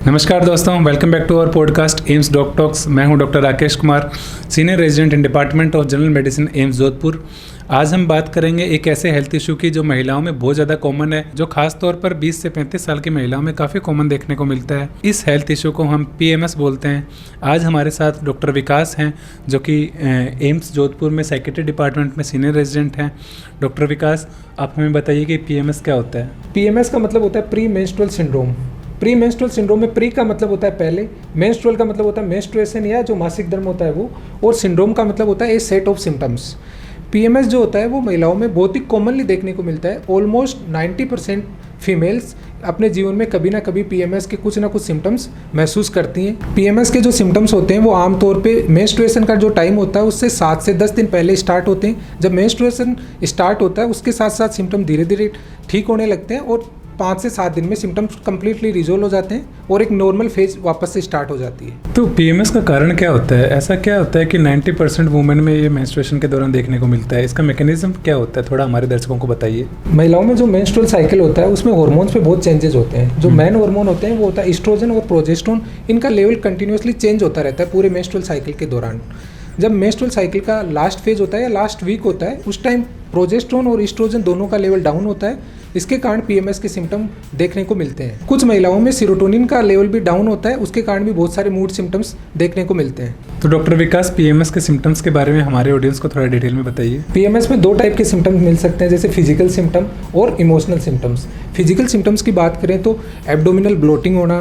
नमस्कार दोस्तों, welcome back to our podcast AIIMS doc talks. मैं हूं doctor Rakesh Kumar, senior resident in department of general medicine AIIMS Jodhpur. आज हम बात करेंगे एक ऐसे हेल्थ इशू की जो महिलाओं में बहुत ज़्यादा कॉमन है, जो खास तौर पर 20 से 35 साल की महिलाओं में काफ़ी कॉमन देखने को मिलता है। इस हेल्थ इशू को हम PMS बोलते हैं। आज हमारे साथ डॉक्टर विकास हैं, जो कि एम्स जोधपुर में साइकेट्री डिपार्टमेंट में सीनियर रेजिडेंट हैं। डॉक्टर विकास, आप हमें बताइए कि PMS क्या होता है? PMS का मतलब होता है pre menstrual syndrome. Pre menstrual syndrome में प्री का मतलब होता है पहले, मेंस्ट्रुअल का मतलब होता है मेंस्ट्रुएशन या जो मासिक धर्म होता है वो, और सिंड्रोम का मतलब होता है ए सेट ऑफ सिम्टम्स। PMS जो होता है वो महिलाओं में बहुत ही कॉमनली देखने को मिलता है। ऑलमोस्ट 90% फीमेल्स अपने जीवन में कभी ना कभी PMS के कुछ ना कुछ सिम्टम्स महसूस करती हैं। PMS के जो सिम्टम्स होते हैं वो आमतौर पे मेंस्ट्रुएशन का जो टाइम होता है उससे 7 से 10 दिन पहले स्टार्ट होते हैं। जब मेंस्ट्रुएशन स्टार्ट होता है उसके साथ साथ सिम्टम धीरे धीरे ठीक होने लगते हैं और 5 से 7 दिन में सिम्टम्स कम्प्लीटली रिजोल्व हो जाते हैं और एक नॉर्मल फेज वापस से स्टार्ट हो जाती है। तो PMS का कारण क्या होता है? ऐसा क्या होता है कि 90% वुमेन में ये मेंस्ट्रुएशन के दौरान देखने को मिलता है? इसका मैकेनिज्म क्या होता है, थोड़ा हमारे दर्शकों को बताइए। महिलाओं में जो मेंस्ट्रुअल साइकिल होता है उसमें हार्मोन्स पे बहुत चेंजेस होते हैं। जो मेन हार्मोन होते हैं वो होता है एस्ट्रोजन और प्रोजेस्टेरोन। इनका लेवल कंटिन्यूसली चेंज होता रहता है पूरे मेंस्ट्रुअल साइकिल के दौरान। जब मेंस्ट्रुअल साइकिल का लास्ट फेज होता है या लास्ट वीक होता है उस टाइम प्रोजेस्टेरोन और एस्ट्रोजन दोनों का लेवल डाउन होता है। इसके कारण PMS के सिम्टम देखने को मिलते हैं। कुछ महिलाओं में सीरोटोनिन का लेवल भी डाउन होता है, उसके कारण भी बहुत सारे मूड सिम्टम्स देखने को मिलते हैं। तो डॉक्टर विकास, PMS के सिम्टम्स के बारे में हमारे ऑडियंस को थोड़ा डिटेल में बताइए। PMS में 2 टाइप के सिम्टम्स मिल सकते हैं, जैसे फिजिकल सिम्टम और इमोशनल सिम्टम्स। फिजिकल सिम्टम्स की बात करें तो एब्डोमिनल ब्लोटिंग होना,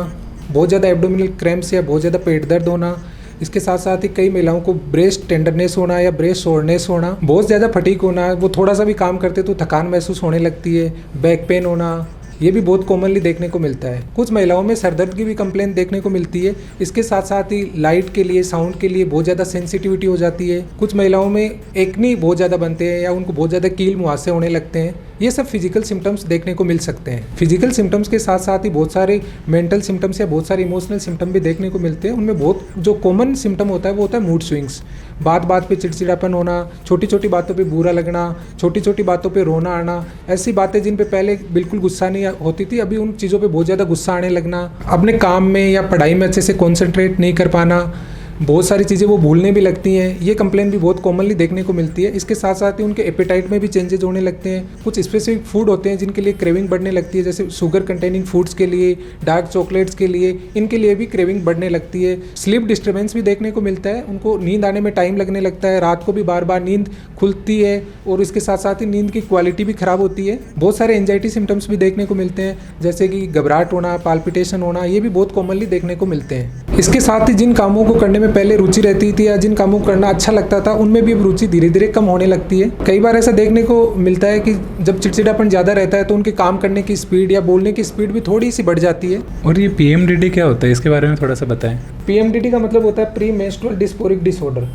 बहुत ज़्यादा एब्डोमिनल क्रैम्प्स या बहुत ज़्यादा पेट दर्द होना। इसके साथ साथ ही कई महिलाओं को ब्रेस्ट टेंडरनेस होना या ब्रेस्ट सोरनेस होना, बहुत ज़्यादा फटीग होना, वो थोड़ा सा भी काम करते तो थकान महसूस होने लगती है, बैक पेन होना, ये भी बहुत कॉमनली देखने को मिलता है। कुछ महिलाओं में सरदर्द की भी कंप्लेंट देखने को मिलती है। इसके साथ साथ ही लाइट के लिए, साउंड के लिए बहुत ज़्यादा सेंसिटिविटी हो जाती है। कुछ महिलाओं में एक्नी बहुत ज़्यादा बनते हैं या उनको बहुत ज़्यादा कील मुहासे होने लगते हैं। ये सब फिजिकल सिम्टम्स देखने को मिल सकते हैं। फिजिकल सिम्टम्स के साथ साथ ही बहुत सारे मेंटल सिम्टम्स या बहुत सारे इमोशनल सिम्टम भी देखने को मिलते हैं। उनमें बहुत जो कॉमन सिम्टम होता है वो होता है मूड स्विंग्स। बात बात पे चिड़चिड़ापन होना, छोटी छोटी बातों पे बुरा लगना, छोटी छोटी बातों पे रोना आना, ऐसी बातें जिन पे पहले बिल्कुल गुस्सा नहीं होती थी, अभी उन चीज़ों पे बहुत ज़्यादा गुस्सा आने लगना, अपने काम में या पढ़ाई में अच्छे से कॉन्सेंट्रेट नहीं कर पाना, बहुत सारी चीज़ें वो भूलने भी लगती हैं। ये कंप्लेन भी बहुत कॉमनली देखने को मिलती है। इसके साथ साथ ही उनके एपेटाइट में भी चेंजेस होने लगते हैं। कुछ स्पेसिफिक फूड होते हैं जिनके लिए क्रेविंग बढ़ने लगती है, जैसे शुगर कंटेनिंग फूड्स के लिए, डार्क चॉकलेट्स के लिए, इनके लिए भी क्रेविंग बढ़ने लगती है। स्लीप डिस्टर्बेंस भी देखने को मिलता है, उनको नींद आने में टाइम लगने लगता है, रात को भी बार बार नींद खुलती है और इसके साथ साथ ही नींद की क्वालिटी भी खराब होती है। बहुत सारे एंजाइटी सिम्टम्स भी देखने को मिलते हैं, जैसे कि घबराहट होना, पाल्पिटेशन होना, ये भी बहुत कॉमनली देखने को मिलते हैं। इसके साथ ही जिन कामों को करने में पहले रुचि रहती थी या जिन कामों को करना अच्छा लगता था उनमें भी रुचि धीरे धीरे कम होने लगती है। कई बार ऐसा देखने को मिलता है कि जब चिड़चिड़ापन ज़्यादा रहता है तो उनके काम करने की स्पीड या बोलने की स्पीड भी थोड़ी सी बढ़ जाती है। और ये PMDD क्या होता है, इसके बारे में थोड़ा सा बताएं। PMDD का मतलब होता है प्री मेंस्ट्रुअल डिस्फोरिक डिसऑर्डर।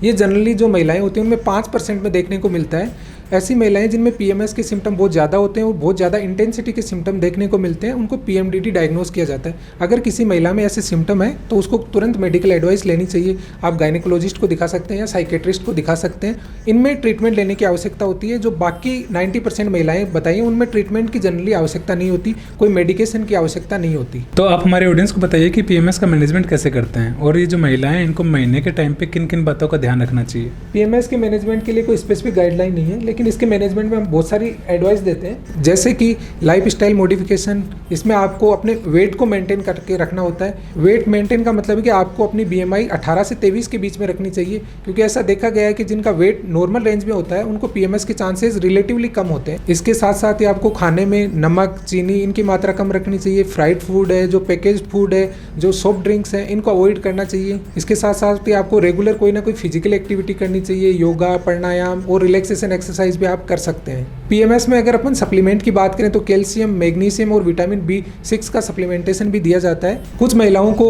ये जनरली जो महिलाएं होती हैं उनमें 5% में देखने को मिलता है। ऐसी महिलाएं जिनमें PMS के सिम्टम बहुत ज़्यादा होते हैं और बहुत ज़्यादा इंटेंसिटी के सिम्टम देखने को मिलते हैं, उनको PMDD डायग्नोज किया जाता है। अगर किसी महिला में ऐसे सिम्टम है तो उसको तुरंत मेडिकल एडवाइस लेनी चाहिए। आप गायनेकोलॉजिस्ट को दिखा सकते हैं या साइकेट्रिस्ट को दिखा सकते हैं। इनमें ट्रीटमेंट लेने की आवश्यकता होती है। जो बाकी 90% महिलाएं बताइए उनमें ट्रीटमेंट की जनरली आवश्यकता नहीं होती, कोई मेडिकेशन की आवश्यकता नहीं होती। तो आप हमारे ऑडियंस को बताइए कि PMS का मैनेजमेंट कैसे करते हैं, और ये जो महिलाएं इनको महीने के टाइम पे किन किन बातों का ध्यान रखना चाहिए? PMS के मैनेजमेंट के लिए कोई स्पेसिफिक गाइडलाइन नहीं है, लेकिन इसके मैनेजमेंट हम बहुत सारी एडवाइस देते हैं, जैसे कि लाइफस्टाइल मॉडिफिकेशन। इसमें आपको अपने वेट को मेंटेन करके रखना होता है। वेट मेंटेन का मतलब है कि आपको अपनी BMI 18 से 23 के बीच में रखनी चाहिए, क्योंकि ऐसा देखा गया है कि जिनका वेट नॉर्मल रेंज में होता है उनको PMS के चांसेस रिलेटिवली कम होते हैं। इसके साथ साथ ही आपको खाने में नमक, चीनी, इनकी मात्रा कम रखनी चाहिए। फ्राइड फूड है, जो पैकेज फूड है, जो सॉफ्ट ड्रिंक्स हैं, इनको अवॉइड करना चाहिए। इसके साथ साथ ही आपको रेगुलर कोई ना कोई फिजिकल एक्टिविटी करनी चाहिए, योगा, प्राणायाम और रिलैक्सेशन एक्सरसाइज भी आप कर सकते हैं। PMS में अगर अपन सप्लीमेंट की बात करें तो कैल्शियम, मैग्नीशियम और विटामिन B6 का सप्लीमेंटेशन भी दिया जाता है। कुछ महिलाओं को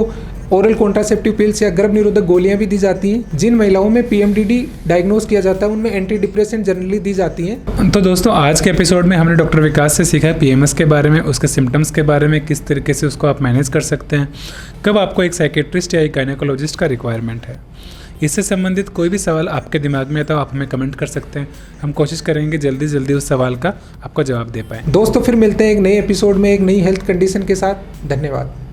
ओरल कॉन्ट्रासेप्टिव पिल्स या गर्भ निरोधक गोलियां भी दी जाती हैं। जिन महिलाओं में PMDD डायग्नोज किया जाता है उनमें एंटी डिप्रेसेंट जनरली दी जाती हैं। तो दोस्तों, आज के एपिसोड में हमने डॉक्टर विकास से सीखा है PMS के बारे में, उसके सिम्टम्स के बारे में, किस तरीके से उसको आप मैनेज कर सकते हैं, कब आपको एक साइकेट्रिस्ट या एक गायनेकोलॉजिस्ट का रिक्वायरमेंट है। इससे संबंधित कोई भी सवाल आपके दिमाग में है तो आप हमें कमेंट कर सकते हैं। हम कोशिश करेंगे जल्दी जल्दी उस सवाल का आपको जवाब दे पाएँ। दोस्तों, फिर मिलते हैं एक नए एपिसोड में एक नई हेल्थ कंडीशन के साथ। धन्यवाद।